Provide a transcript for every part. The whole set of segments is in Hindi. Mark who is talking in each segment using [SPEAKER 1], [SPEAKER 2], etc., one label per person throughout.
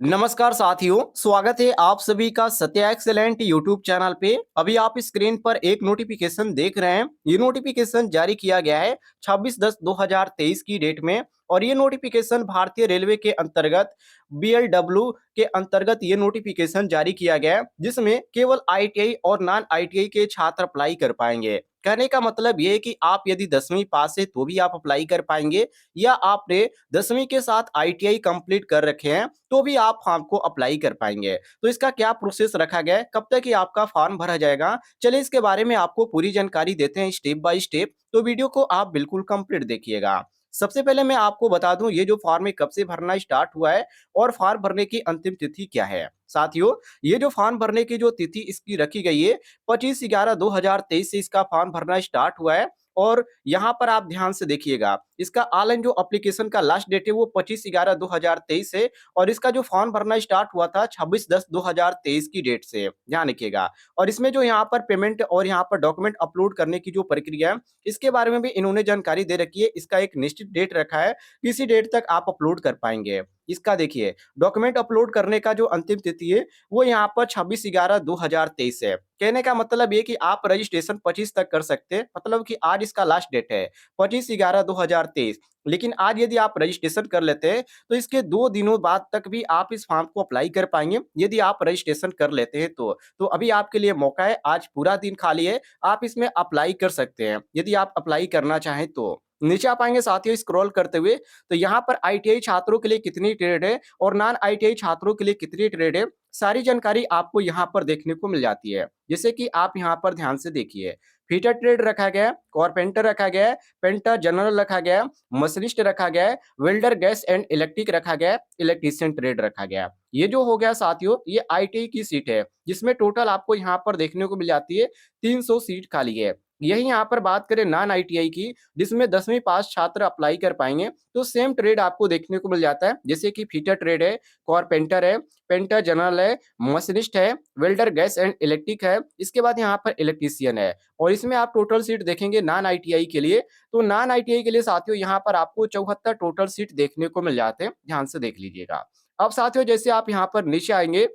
[SPEAKER 1] नमस्कार साथियों, स्वागत है आप सभी का सत्या एक्सेलेंट यूट्यूब चैनल पे। अभी आप स्क्रीन पर एक नोटिफिकेशन देख रहे हैं। ये नोटिफिकेशन जारी किया गया है 26/10/2023 की डेट में और ये नोटिफिकेशन भारतीय रेलवे के अंतर्गत बीएलडब्ल्यू के अंतर्गत ये नोटिफिकेशन जारी किया गया है, जिसमें केवल आईटीआई और नॉन आईटीआई के छात्र अप्लाई कर पाएंगे। कहने का मतलब ये है कि आप यदि 10वीं पास है तो भी आप अप्लाई कर पाएंगे, या आपने 10वीं के साथ आईटीआई कंप्लीट कर रखे हैं तो भी आप फॉर्म को अप्लाई कर पाएंगे। तो इसका क्या प्रोसेस रखा गया है, कब तक ये आपका फॉर्म भरा जाएगा, चलिए इसके बारे में आपको पूरी जानकारी देते हैं स्टेप बाय स्टेप। तो वीडियो को आप बिल्कुल कंप्लीट देखिएगा। सबसे पहले मैं आपको बता दूं ये जो फॉर्म है कब से भरना स्टार्ट हुआ है और फॉर्म भरने की अंतिम तिथि क्या है। साथियों, ये जो फॉर्म भरने की जो तिथि इसकी रखी गई है 25/11/2023 से इसका फॉर्म भरना स्टार्ट हुआ है। और यहाँ पर आप ध्यान से देखिएगा, इसका ऑनलाइन जो एप्लीकेशन का लास्ट डेट है वो 25/11/2023 है और इसका जो फॉर्म भरना स्टार्ट हुआ था 26/10/2023 की डेट से, ध्यान रखिएगा। और इसमें जो यहाँ पर पेमेंट और यहाँ पर डॉक्यूमेंट अपलोड करने की जो प्रक्रिया है, इसके बारे में भी इन्होंने जानकारी दे रखी है। इसका एक निश्चित डेट रखा है, किसी डेट तक आप अपलोड कर पाएंगे। इसका देखिए, डॉक्यूमेंट अपलोड करने का जो अंतिम तिथि है वो यहाँ पर 26/11/2023 है। कहने का मतलब ये कि आप रजिस्ट्रेशन 25 तक कर सकते हैं, मतलब कि आज इसका लास्ट डेट है 25/11/2023। लेकिन आज यदि आप रजिस्ट्रेशन कर लेते हैं तो इसके 2 दिनों बाद तक भी आप इस फॉर्म को अप्लाई कर पाएंगे, यदि आप रजिस्ट्रेशन कर लेते हैं तो अभी आपके लिए मौका है, आज पूरा दिन खाली है, आप इसमें अप्लाई कर सकते हैं यदि आप अप्लाई करना चाहें तो। नीचे आप आएंगे साथियों स्क्रॉल करते हुए, तो यहाँ पर आईटीआई छात्रों के लिए कितनी ट्रेड है और नॉन आईटीआई छात्रों के लिए कितनी ट्रेड है, सारी जानकारी आपको यहाँ पर देखने को मिल जाती है। जैसे कि आप यहाँ पर ध्यान से देखिए, फीटर ट्रेड रखा गया है, कारपेंटर रखा गया है, पेंटर जनरल रखा गया है, मशीनिस्ट रखा गया है, वेल्डर गैस एंड इलेक्ट्रिक रखा गया है, इलेक्ट्रीशियन ट्रेड रखा गया है। ये जो हो गया साथियों, ये आईटीआई की सीट है, जिसमें टोटल आपको यहाँ पर देखने को मिल जाती है 300 सीट खाली है। यही यहाँ पर बात करें नॉन आईटीआई की, जिसमें 10वीं पास छात्र अप्लाई कर पाएंगे, तो सेम ट्रेड आपको देखने को मिल जाता है, जैसे कि फीटर ट्रेड है, कारपेंटर है, पेंटर जनरल है, मशीनिस्ट है, वेल्डर गैस एंड इलेक्ट्रिक है, इसके बाद यहाँ पर इलेक्ट्रीशियन है। और इसमें आप टोटल सीट देखेंगे नॉन आईटीआई के लिए, तो नॉन आईटीआई के लिए साथियों यहाँ पर आपको 74 टोटल सीट देखने को मिल जाते हैं, ध्यान से देख लीजिएगा। अब साथियों जैसे आप यहाँ पर नीचे आएंगे,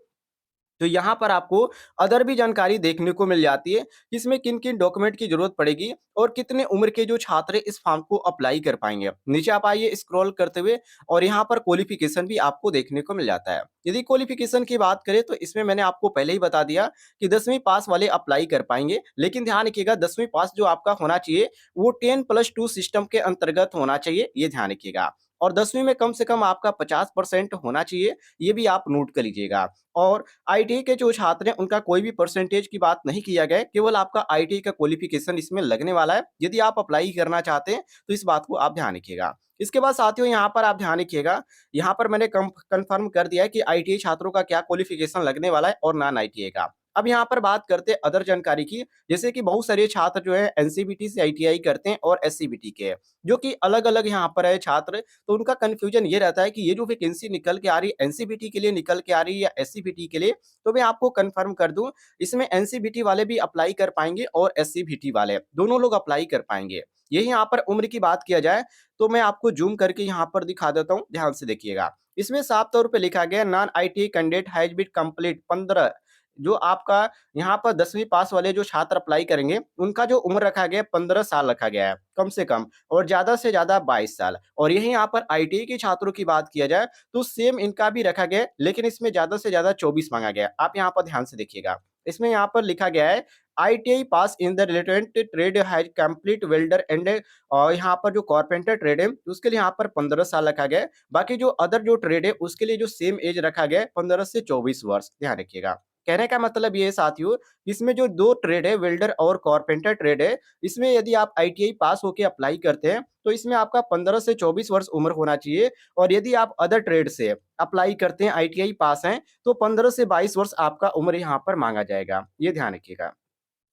[SPEAKER 1] तो यहाँ पर आपको अदर भी जानकारी देखने को मिल जाती है, इसमें किन किन डॉक्यूमेंट की जरूरत पड़ेगी और कितने उम्र के जो छात्र इस फॉर्म को अप्लाई कर पाएंगे। नीचे आप आइए स्क्रॉल करते हुए, और यहाँ पर क्वालिफिकेशन भी आपको देखने को मिल जाता है। यदि क्वालिफिकेशन की बात करें तो इसमें मैंने आपको पहले ही बता दिया कि 10वीं पास वाले अप्लाई कर पाएंगे, लेकिन ध्यान रखिएगा 10वीं पास जो आपका होना चाहिए वो 10+2 सिस्टम के अंतर्गत होना चाहिए, ये ध्यान रखिएगा। और 10वीं में कम से कम आपका 50% होना चाहिए, ये भी आप नोट कर लीजिएगा। और आईटीआई के जो छात्र हैं उनका कोई भी परसेंटेज की बात नहीं किया गया है, केवल आपका आईटीआई का क्वालिफिकेशन इसमें लगने वाला है। यदि आप अप्लाई करना चाहते हैं तो इस बात को आप ध्यान रखिएगा। इसके बाद साथियों यहाँ पर आप ध्यान रखिएगा, यहाँ पर मैंने कंफर्म कर दिया है कि आईटीआई छात्रों का क्या क्वालिफिकेशन लगने वाला है और नॉन आईटीआई का। अब यहाँ पर बात करते हैं अदर जानकारी की, जैसे कि बहुत सारे छात्र जो है एनसीबीटी से आईटीआई करते हैं और एससीबीटी के, जो कि अलग अलग यहाँ पर है छात्र, तो उनका कंफ्यूजन ये रहता है कि ये जो वैकेंसी निकल के आ रही है एनसीबीटी के लिए निकल के आ रही है या एससीबीटी के लिए। तो मैं आपको कंफर्म कर दूं, इसमें एनसीबीटी वाले भी अप्लाई कर पाएंगे और एससीबीटी वाले दोनों लोग अप्लाई कर पाएंगे। यही यहाँ पर उम्र की बात किया जाए तो मैं आपको जूम करके यहाँ पर दिखा देता हूँ, ध्यान से देखिएगा। इसमें साफ तौर पे लिखा गया non ITI candidate has been complete 15, जो आपका यहाँ पर 10वीं पास वाले जो छात्र अप्लाई करेंगे उनका जो उम्र रखा गया है 15 साल रखा गया है कम से कम, और ज्यादा से ज्यादा 22 साल। और यही यहाँ पर आईटीआई के छात्रों की बात किया जाए तो सेम इनका भी रखा गया है, लेकिन इसमें ज्यादा से ज्यादा 24 मांगा गया है। आप यहाँ पर ध्यान से देखिएगा, इसमें यहाँ पर लिखा गया है ITI pass in the related trade has complete welder and, और यहाँ पर जो कारपेंटर ट्रेड है उसके लिए यहाँ पर 15 साल रखा गया है। बाकी जो अदर जो ट्रेड है उसके लिए जो सेम एज रखा गया है 15 से 24 वर्ष, ध्यान रखिएगा। कहने का मतलब ये है साथियों, इसमें जो दो ट्रेड है वेल्डर और कारपेंटर ट्रेड है, इसमें यदि आप आईटीआई पास होके अप्लाई करते हैं तो इसमें आपका 15 से 24 वर्ष उम्र होना चाहिए। और यदि आप अदर ट्रेड से अप्लाई करते हैं आईटीआई पास हैं तो 15 से 22 वर्ष आपका उम्र यहाँ पर मांगा जाएगा, ये ध्यान रखिएगा।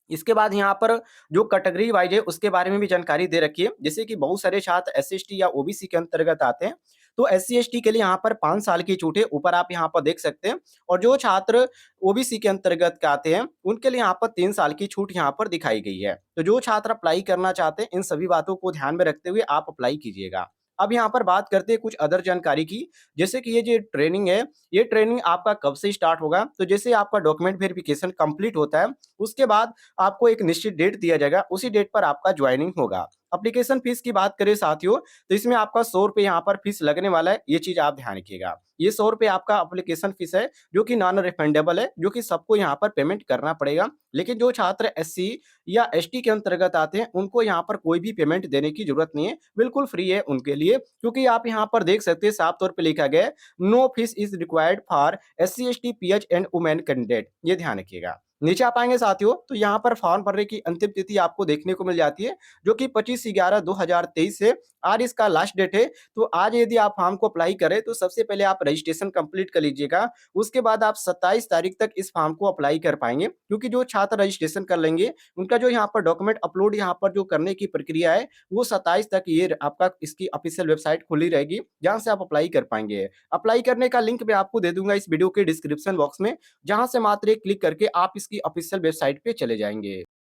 [SPEAKER 1] इसके बाद यहाँ पर जो कैटेगरी वाइज है उसके बारे में भी जानकारी दे रखी है, जैसे कि बहुत सारे छात्र एससी/एसटी या ओबीसी के अंतर्गत आते हैं, तो एससी/एसटी के लिए यहाँ पर 5 साल की छूट है, ऊपर आप यहाँ पर देख सकते हैं। और जो छात्र ओबीसी के अंतर्गत के आते हैं उनके लिए यहाँ पर 3 साल की छूट यहाँ पर दिखाई गई है। तो जो छात्र अप्लाई करना चाहते हैं इन सभी बातों को ध्यान में रखते हुए आप अप्लाई कीजिएगा। अब यहाँ पर बात करते हैं कुछ अदर जानकारी की, जैसे कि ये जो ट्रेनिंग है, ये ट्रेनिंग आपका कब से स्टार्ट होगा? तो जैसे आपका डॉक्यूमेंट वेरिफिकेशन कंप्लीट होता है, उसके बाद आपको एक निश्चित डेट दिया जाएगा, उसी डेट पर आपका ज्वाइनिंग होगा। एप्लीकेशन फीस की बात करें साथियों, तो इसमें आपका ₹100 यहाँ पर फीस लगने वाला है, ये चीज़ आप ध्यान रखिएगा। ये ₹100 आपका एप्लीकेशन फीस है, जो कि नॉन रिफंडेबल है, जो कि सबको यहाँ पर पेमेंट करना पड़ेगा। लेकिन जो छात्र एससी या एसटी के अंतर्गत आते हैं, उनको यहाँ पर कोई भी पेमेंट देने की ज़रूरत नहीं है, बिल्कुल फ्री है उनके लिए। क्योंकि आप यहाँ पर देख सकते हैं साफ तौर पे लिखा गया है, no fees is required for SC, ST, PH and women candidate, ये ध्यान रखिएगा। नीचे आप आएँगे साथियों, तो यहाँ पर फॉर्म भरने की अंतिम तिथि आपको देखने को मिल जाती है, जो कि 25/11/2023 है। आज इसका लास्ट डेट है, तो आज यदि आप फॉर्म को अप्लाई करें, तो सबसे पहले आप रजिस्ट्रेशन कंप्लीट कर लीजिएगा। उसके बाद आप 27 तारीख तक इस फॉर्म को अप्लाई कर पाएँगे, क्योंकि जो छात्र रजिस्ट्रेशन कर लेंगे, उनका जो यहाँ पर डॉक्यूमेंट अपलोड यहाँ पर जो करने की प्रक्रिया है, वो 27 तक ये आपका इसकी ऑफिशियल वेबसाइट खुली रहेगी, जहाँ से आप अप्लाई कर पाएँगे। अप्लाई करने का लिंक मैं आपको दे दूँगा इस वीडियो के डिस्क्रिप्शन बॉक्स में, जहाँ से मात्र एक क्लिक करके आप इसकी ऑफिशियल वेबसाइट पे चले जाएँगे।